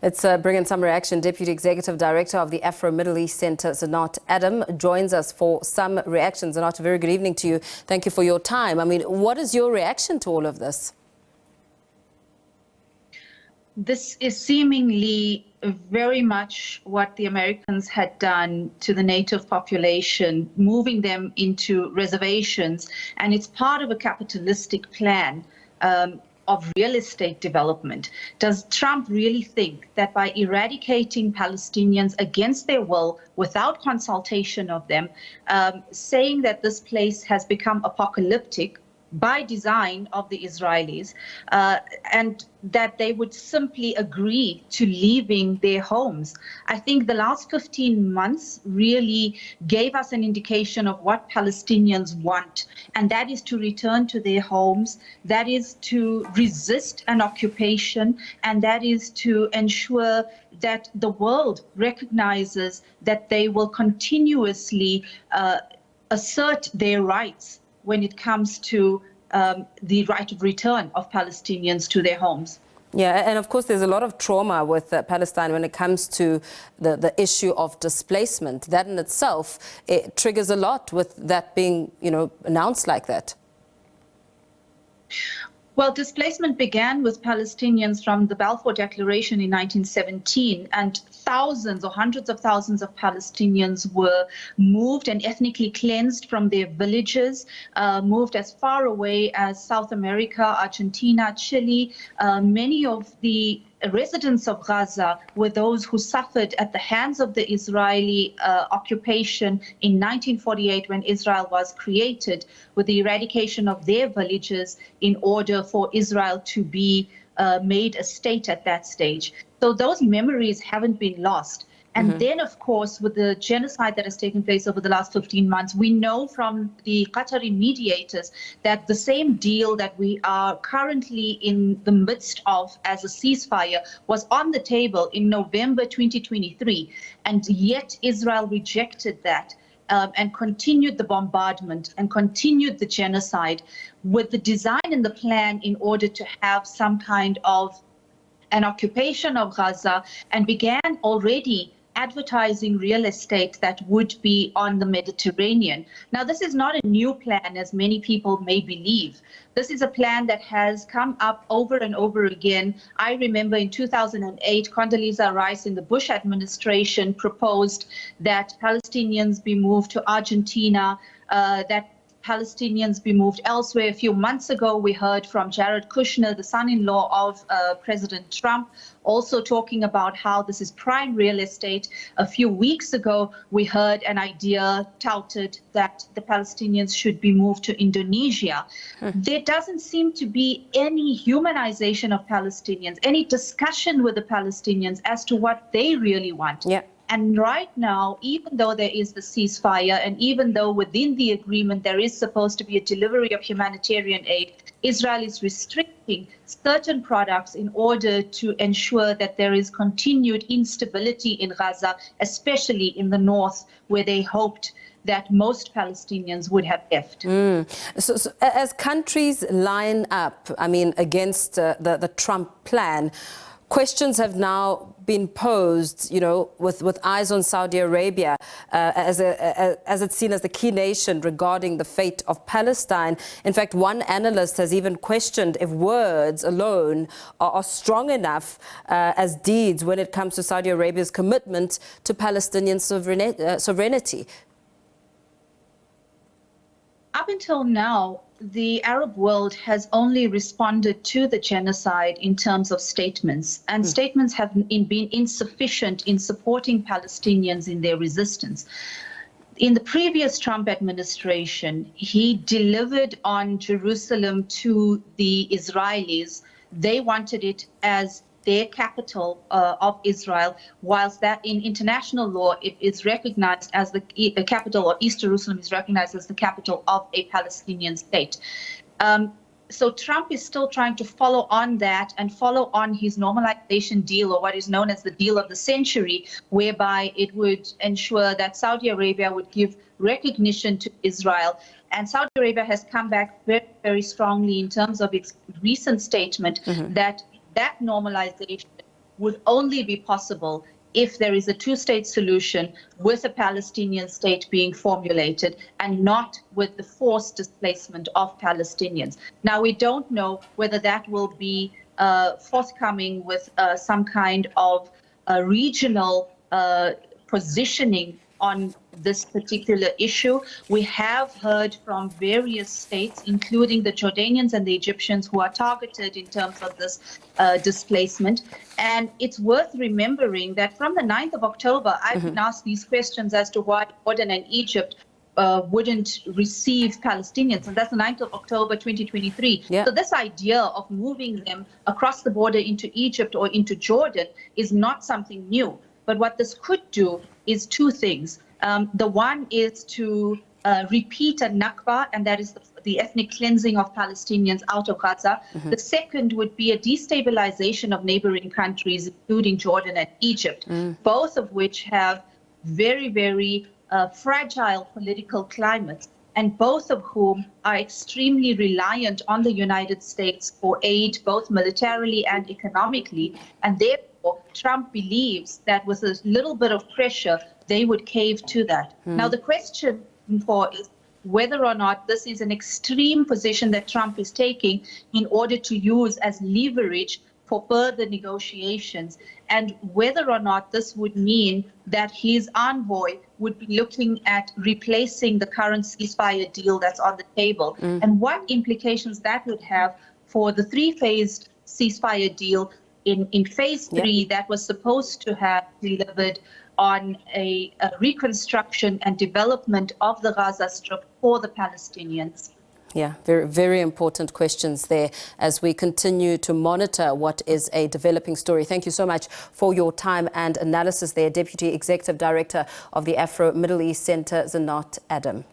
Let's bring in some reaction. Deputy Executive Director of the Afro-Middle East Centre, Zeenat Adam, joins us for some reactions. Zeenat, a very good evening to you. Thank you for your time. I mean, what is your reaction to all of this? This is seemingly very much what the Americans had done to the native population, moving them into reservations, and it's part of a capitalistic plan of real estate development. Does Trump really think that by eradicating Palestinians against their will, without consultation of them, saying that this place has become apocalyptic by design of the Israelis, and that they would simply agree to leaving their homes? I think the last 15 months really gave us an indication of what Palestinians want, and that is to return to their homes, that is to resist an occupation, and that is to ensure that the world recognizes that they will continuously assert their rights when it comes to the right of return of Palestinians to their homes. Yeah, and of course there's a lot of trauma with Palestine when it comes to the issue of displacement. That in itself, it triggers a lot with that being, announced like that. Well, displacement began with Palestinians from the Balfour Declaration in 1917, and thousands or hundreds of thousands of Palestinians were moved and ethnically cleansed from their villages, moved as far away as South America, Argentina, Chile. Many of the residents of Gaza were those who suffered at the hands of the Israeli occupation in 1948 when Israel was created, with the eradication of their villages in order for Israel to be made a state at that stage. So those memories haven't been lost. And then, of course, with the genocide that has taken place over the last 15 months, we know from the Qatari mediators that the same deal that we are currently in the midst of as a ceasefire was on the table in November 2023. And yet Israel rejected that and continued the bombardment and continued the genocide with the design and the plan in order to have some kind of an occupation of Gaza, and began already advertising real estate that would be on the Mediterranean. Now, this is not a new plan, as many people may believe. This is a plan that has come up over and over again. I remember in 2008, Condoleezza Rice in the Bush administration proposed that Palestinians be moved to Argentina, that Palestinians be moved elsewhere. A few months ago, we heard from Jared Kushner, the son-in-law of President Trump, also talking about how this is prime real estate. A few weeks ago, we heard an idea touted that the Palestinians should be moved to Indonesia. There doesn't seem to be any humanization of Palestinians, any discussion with the Palestinians as to what they really want. Yeah. And right now, even though there is the ceasefire, and even though within the agreement there is supposed to be a delivery of humanitarian aid, Israel is restricting certain products in order to ensure that there is continued instability in Gaza, especially in the north, where they hoped that most Palestinians would have left. So as countries line up, against the Trump plan, questions have now been posed, with eyes on Saudi Arabia as it's seen as the key nation regarding the fate of Palestine. In fact, one analyst has even questioned if words alone are strong enough as deeds when it comes to Saudi Arabia's commitment to Palestinian sovereignty. Up until now, the Arab world has only responded to the genocide in terms of statements, and statements have been insufficient in supporting Palestinians in their resistance. In the previous Trump administration, he delivered on Jerusalem to the Israelis. They wanted it as their capital of Israel, whilst that in international law it is recognized as the capital, or East Jerusalem is recognized as the capital of a Palestinian state. So Trump is still trying to follow on that and follow on his normalization deal, or what is known as the deal of the century, whereby it would ensure that Saudi Arabia would give recognition to Israel. And Saudi Arabia has come back very, very strongly in terms of its recent statement that normalization would only be possible if there is a two-state solution with a Palestinian state being formulated and not with the forced displacement of Palestinians. Now, we don't know whether that will be forthcoming with some kind of regional positioning on this particular issue. We have heard from various states, including the Jordanians and the Egyptians, who are targeted in terms of this displacement. And it's worth remembering that from the 9th of October, I've been asked these questions as to why Jordan and Egypt wouldn't receive Palestinians, and that's the 9th of October 2023. Yeah. So this idea of moving them across the border into Egypt or into Jordan is not something new. But what this could do is two things. The one is to repeat a Nakba, and that is the ethnic cleansing of Palestinians out of Gaza. The second would be a destabilization of neighboring countries, including Jordan and Egypt, both of which have very, very fragile political climates, and both of whom are extremely reliant on the United States for aid, both militarily and economically. And therefore, Trump believes that with a little bit of pressure, they would cave to that. Now, the question is whether or not this is an extreme position that Trump is taking in order to use as leverage for further negotiations, and whether or not this would mean that his envoy would be looking at replacing the current ceasefire deal that's on the table, and what implications that would have for the three-phased ceasefire deal in phase 3 that was supposed to have delivered on a reconstruction and development of the Gaza Strip for the Palestinians. Yeah, very, very important questions there as we continue to monitor what is a developing story. Thank you so much for your time and analysis there, Deputy Executive Director of the Afro-Middle East Centre, Zeenat Adam.